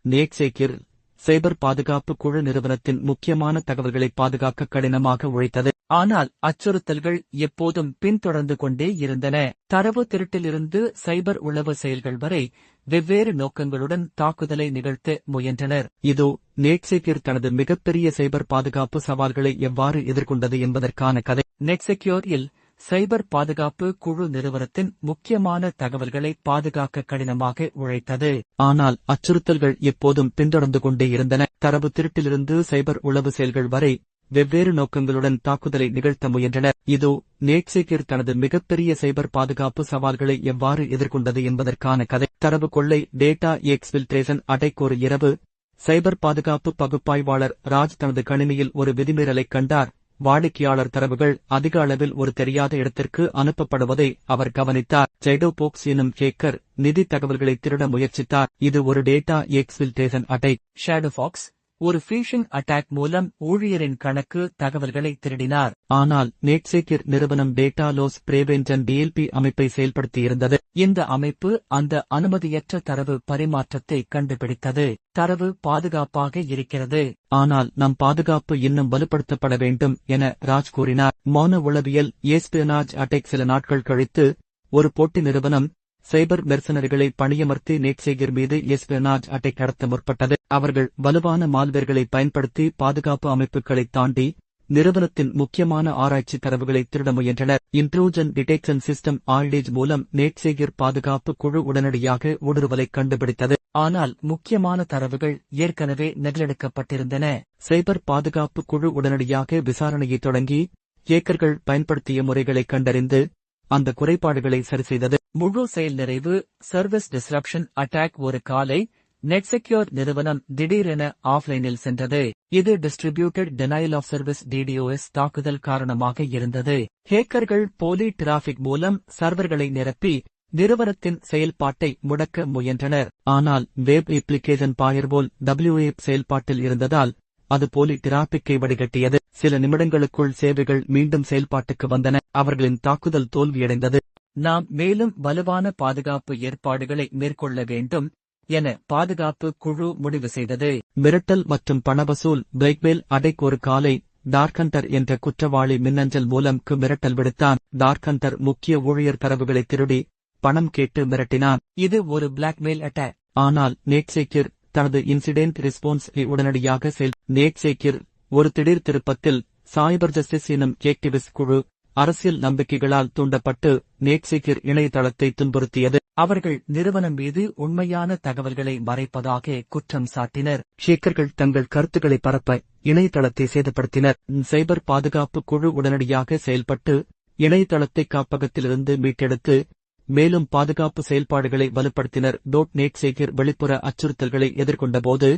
நேக்சேக்கிர் சைபர் பாதுகாப்பு குழு நிறுவனத்தின் முக்கியமான தகவல்களை பாதுகாக்க கடினமாக உழைத்தது. ஆனால் அச்சுறுத்தல்கள் எப்போதும் பின்தொடர்ந்து கொண்டே இருந்தன. தரவு திருட்டிலிருந்து சைபர் உளவு செயல்கள் வரை வெவ்வேறு நோக்கங்களுடன் தாக்குதலை நிகழ்த்த முயன்றனர். இதோ நேக்சேக்கிர் தனது மிகப்பெரிய சைபர் பாதுகாப்பு சவால்களை எவ்வாறு எதிர்கொண்டது என்பதற்கான கதை. நெட்செக்யூர் இல் சைபர் பாதுகாப்பு குழு நிறுவனத்தின் முக்கியமான தகவல்களை பாதுகாக்க கடினமாக உழைத்தது. ஆனால் அச்சுறுத்தல்கள் எப்போதும் பின்தொடர்ந்து கொண்டே இருந்தன. தரவு திருட்டிலிருந்து சைபர் உளவு செயல்கள் வரை வெவ்வேறு நோக்கங்களுடன் தாக்குதலை நிகழ்த்த முயன்றனர். இதோ நேக்சேக்கிர் தனது மிகப்பெரிய சைபர் பாதுகாப்பு சவால்களை எவ்வாறு எதிர்கொண்டது என்பதற்கான கதை. தரவு கொள்ளை டேட்டா எக்ஸ்பில்ட்ரேஷன் அட்டாக். ஒரு இரவு சைபர் பாதுகாப்பு பகுப்பாய்வாளர் ராஜ் தனது கணினியில் ஒரு விதிமீறலைக் கண்டார். வாடிக்கையாளர் தரவுகள் அதிக அளவில் ஒரு தெரியாத இடத்திற்கு அனுப்பப்படுவதை அவர் கவனித்தார். ஜைடோபோக்ஸ் எனும் ஹேக்கர் நிதி தகவல்களை திருட முயற்சித்தார். இது ஒரு டேட்டா எக்ஸ்பில்ட்ரேஷன் அட்டாக். ஷேடோபாக்ஸ் ஒரு ஃபிஷிங் அட்டாக் மூலம் ஊழியரின் கணக்கு தகவல்களை திருடினார். ஆனால் நேக்சேக்கிர் நிறுவனம் டேட்டா லாஸ் பிரிவென்ஷன் DLP அமைப்பை செயல்படுத்தியிருந்தது. இந்த அமைப்பு அந்த அனுமதியற்ற தரவு பரிமாற்றத்தை கண்டுபிடித்தது. தரவு பாதுகாப்பாக இருக்கிறது, ஆனால் நம் பாதுகாப்பு இன்னும் வலுப்படுத்தப்பட வேண்டும் என ராஜ் கூறினார். மௌன உளவியல் எஸ்பியோனாஜ் அட்டாக். சில நாட்கள் கழித்து ஒரு போட்டி நிறுவனம் சைபர் மெர்சனரிகளை பணியமர்த்தி நேக்சேக்கிர் மீது எஸ்பியோனாஜ் அட்டாக் நடத்த முற்பட்டது. அவர்கள் வலுவான மால்வேர்களை பயன்படுத்தி பாதுகாப்பு அமைப்புகளை தாண்டி நிறுவனத்தின் முக்கியமான ஆராய்ச்சி தரவுகளை திருட முயன்றனர். இன்ட்ரூஜன் டிடெக்ஷன் சிஸ்டம் ஆல்டேஜ் மூலம் நேக்சேக்கிர் பாதுகாப்பு குழு உடனடியாக ஊடுருவலை கண்டுபிடித்தது. ஆனால் முக்கியமான தரவுகள் ஏற்கனவே நகலெடுக்கப்பட்டிருந்தன. சைபர் பாதுகாப்பு குழு உடனடியாக விசாரணையை தொடங்கி ஹேக்கர்கள் பயன்படுத்திய முறைகளை கண்டறிந்து அந்த குறைபாடுகளை சரிசெய்தது. முழு செயல் நிறைவு சர்வீஸ் டிஸ்ரப்ஷன் அட்டாக். ஒரு காலை நெட்செக்யூர் நிறுவனம் திடீரென ஆஃப்லைனில் சென்றது. இது distributed denial of service DDoS தாக்குதல் காரணமாக இருந்தது. ஹேக்கர்கள் போலி டிராபிக் மூலம் சர்வர்களை நிரப்பி நிறுவனத்தின் செயல்பாட்டை முடக்க முயன்றனர். ஆனால் வெப் அப்ளிகேஷன் ஃபயர்வால் WAF செயல்பாட்டில் இருந்ததால் அது போலி டிராபிக்கை வடிகட்டியது. சில நிமிடங்களுக்குள் சேவைகள் மீண்டும் செயல்பாட்டுக்கு வந்தன. அவர்களின் தாக்குதல் தோல்வியடைந்தது. நாம் மேலும் வலுவான பாதுகாப்பு ஏற்பாடுகளை மேற்கொள்ள வேண்டும் என பாதுகாப்பு குழு முடிவு செய்தது. மிரட்டல் மற்றும் பணவசூல். Blackmail attack. ஒரு காலை டார்க்ஹண்டர் என்ற குற்றவாளி மின்னஞ்சல் மூலம் மிரட்டல் விடுத்தான். டார்க்ஹண்டர் முக்கிய ஊழியர் தரவுகளை திருடி பணம் கேட்டு மிரட்டினான். இது ஒரு பிளாக்மெயில் அட்டாக். ஆனால் நேக்சேக்கிர் தனது இன்சிடென்ட் ரெஸ்பான்ஸ் உடனடியாக நேக்சேக்கிர் ஒரு திடீர் திருப்பத்தில் சைபர் ஜஸ்டிஸ் எனும் ஆக்டிவிஸ்ட் குழு அரசியல் நம்பிக்கைகளால் தூண்டப்பட்டு நேக்சேக்கிர் இணையதளத்தை துன்புறுத்தியது. அவர்கள் நிறுவனம் மீது உண்மையான தகவல்களை மறைப்பதாக குற்றம் சாட்டினர். ஹேக்கர்கள் தங்கள் கருத்துக்களை பரப்ப இணையதளத்தை சேதப்படுத்தினர். சைபர் பாதுகாப்பு குழு உடனடியாக செயல்பட்டு இணையதளத்தை காப்பகத்திலிருந்து மீட்டெடுத்து மேலும் பாதுகாப்பு செயல்பாடுகளை வலுப்படுத்தினர். நேக்சேக்கிர் வெளிப்புற அச்சுறுத்தல்களை எதிர்கொண்டபோது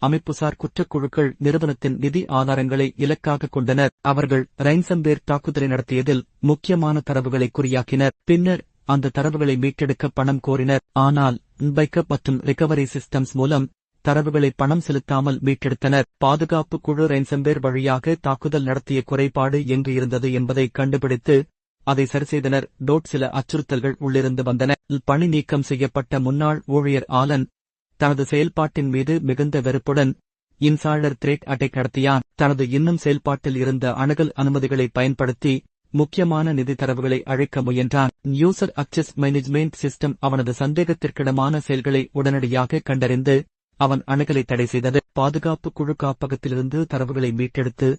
அமைப்புசார் குற்றக்குழுக்கள் நிறுவனத்தின் நிதி ஆதாரங்களை இலக்காக கொண்டனர். அவர்கள் ரைன்சம்வேர் தாக்குதலை நடத்தியதில் முக்கியமான தரவுகளை குறியாக்கினர். பின்னர் அந்த தரவுகளை மீட்டெடுக்க பணம் கோரினர். ஆனால் பேக்கப் மற்றும் ரிகவரி சிஸ்டம்ஸ் மூலம் தரவுகளை பணம் செலுத்தாமல் மீட்டெடுத்தனர். பாதுகாப்பு குழு ரைன்சம்வேர் வழியாக தாக்குதல் நடத்திய குறைபாடு எங்கு இருந்தது என்பதை கண்டுபிடித்து அதை சரிசெய்தனர். சில அச்சுறுத்தல்கள் உள்ளிருந்து வந்தன. பணி நீக்கம் செய்யப்பட்ட முன்னாள் ஊழியர் ஆலன் தனது செயல்பாட்டின் மீது மிகுந்த வெறுப்புடன் இன்சைடர் த்ரெட் அட்டாக் நடத்தியான். தனது இன்னும் செயல்பாட்டில் இருந்த அணுகல் அனுமதிகளை பயன்படுத்தி முக்கியமான நிதி தரவுகளை அழைக்க முயன்றான். யூசர் அக்சஸ் மேனேஜ்மெண்ட் சிஸ்டம் அவனது சந்தேகத்திற்கிடமான செயல்களை உடனடியாக கண்டறிந்து அவன் அணுகலை தடை செய்தது. பாதுகாப்பு குழு காப்பகத்திலிருந்து தரவுகளை மீட்டெடுத்து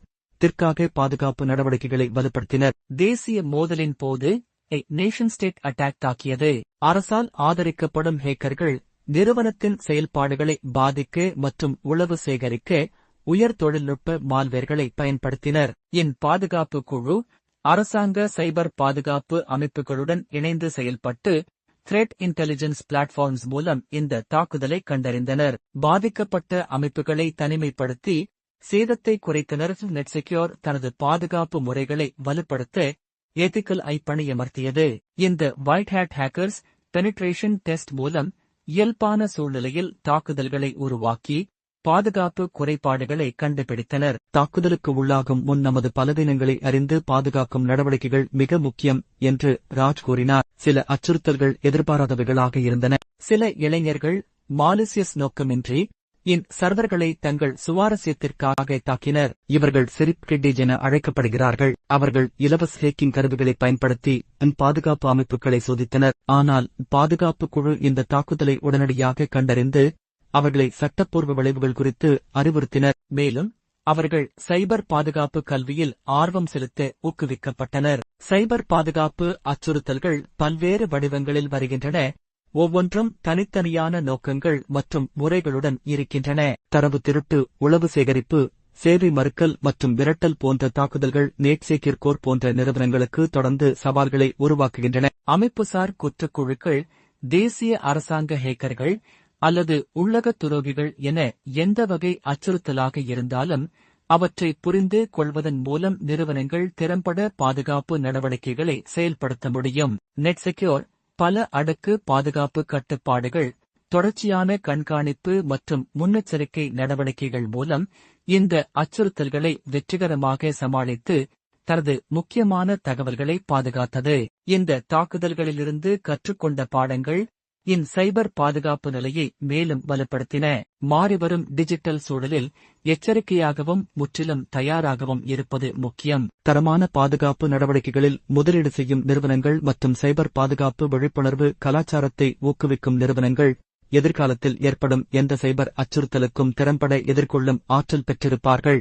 திற்காக பாதுகாப்பு நடவடிக்கைகளை வலுப்படுத்தினர். தேசிய மோதலின் போது நேஷன் ஸ்டேட் அட்டாக் தாக்கியது. அரசால் ஆதரிக்கப்படும் ஹேக்கர்கள் நிறுவனத்தின் செயல்பாடுகளை பாதிக்க மற்றும் உளவு சேகரிக்க உயர் தொழில்நுட்ப மால்வேர்களை பயன்படுத்தினர். பாதுகாப்பு குழு அரசாங்க சைபர் பாதுகாப்பு அமைப்புகளுடன் இணைந்து செயல்பட்டு த்ரெட் இன்டெலிஜென்ஸ் பிளாட்ஃபார்ம்ஸ் மூலம் இந்த தாக்குதலை கண்டறிந்தனர். பாதிக்கப்பட்ட அமைப்புகளை தனிமைப்படுத்தி சேதத்தை குறைத்தனர். நெட்செக்யூர் தனது பாதுகாப்பு முறைகளை வலுப்படுத்த எதிக்கல் ஐ பணியமர்த்தியது. இந்த white hat hackers penetration test மூலம் இயல்பான சூழ்நிலையில் தாக்குதல்களை உருவாக்கி பாதுகாப்பு குறைபாடுகளை கண்டுபிடித்தனர். தாக்குதலுக்கு உள்ளாகும் முன் நமது பலவீனங்களை அறிந்து பாதுகாக்கும் நடவடிக்கைகள் மிக முக்கியம் என்று ராஜ் கூறினார். சில அச்சுறுத்தல்கள் எதிர்பாராதவைகளாக இருந்தன. சில இளைஞர்கள் மாலிசியஸ் நோக்கமின்றி சர்வர்களை தங்கள் சுவாரஸ்யத்திற்காக தாக்கினர். இவர்கள் சிரிப் கிட்டேஜ் என அழைக்கப்படுகிறார்கள். அவர்கள் இலவச ஹேக்கிங் கருவிகளை பயன்படுத்தி பாதுகாப்பு அமைப்புகளை சோதித்தனர். ஆனால் பாதுகாப்பு குழு இந்த தாக்குதலை உடனடியாக கண்டறிந்து அவர்களை சட்டப்பூர்வ விளைவுகள் குறித்து அறிவுறுத்தினர். மேலும் அவர்கள் சைபர் பாதுகாப்பு கல்வியில் ஆர்வம் செலுத்த ஊக்குவிக்கப்பட்டனர். சைபர் பாதுகாப்பு அச்சுறுத்தல்கள் பல்வேறு வடிவங்களில் வருகின்றன, ஒவ்வொன்றும் தனித்தனியான நோக்கங்கள் மற்றும் முறைகளுடன் இருக்கின்றன. தரவு திருட்டு, உளவு சேகரிப்பு, சேவை மறுக்கல் மற்றும் விரட்டல் போன்ற தாக்குதல்கள் நெட்செக்யூர் கோர் போன்ற நிறுவனங்களுக்கு தொடர்ந்து சவால்களை உருவாக்குகின்றன. அமைப்புசார் குற்றக்குழுக்கள், தேசிய அரசாங்க ஹேக்கர்கள் அல்லது உள்ளக துரோகிகள் என எந்த வகை அச்சுறுத்தலாக இருந்தாலும் அவற்றை புரிந்து கொள்வதன் மூலம் நிறுவனங்கள் திறம்பட பாதுகாப்பு நடவடிக்கைகளை செயல்படுத்த முடியும். நெட்செக்யூர் பல அடுக்கு பாதுகாப்பு கட்டுப்பாடுகள், தொடர்ச்சியான கண்காணிப்பு மற்றும் முன்னெச்சரிக்கை நடவடிக்கைகள் மூலம் இந்த அச்சுறுத்தல்களை வெற்றிகரமாக சமாளித்து தனது முக்கியமான தகவல்களை பாதுகாத்தது. இந்த தாக்குதல்களிலிருந்து கற்றுக்கொண்ட பாடங்கள் சைபர் பாதுகாப்பு நிலையை மேலும் வலுப்படுத்தின. மாறிவரும் டிஜிட்டல் சூழலில் எச்சரிக்கையாகவும் முற்றிலும் தயாராகவும் இருப்பது முக்கியம். தரமான பாதுகாப்பு நடவடிக்கைகளில் முதலீடு செய்யும் நிறுவனங்கள் மற்றும் சைபர் பாதுகாப்பு விழிப்புணர்வு கலாச்சாரத்தை ஊக்குவிக்கும் நிறுவனங்கள் எதிர்காலத்தில் ஏற்படும் எந்த சைபர் அச்சுறுத்தலுக்கும் திறம்பட எதிர்கொள்ளும் ஆற்றல் பெற்றிருப்பார்கள்.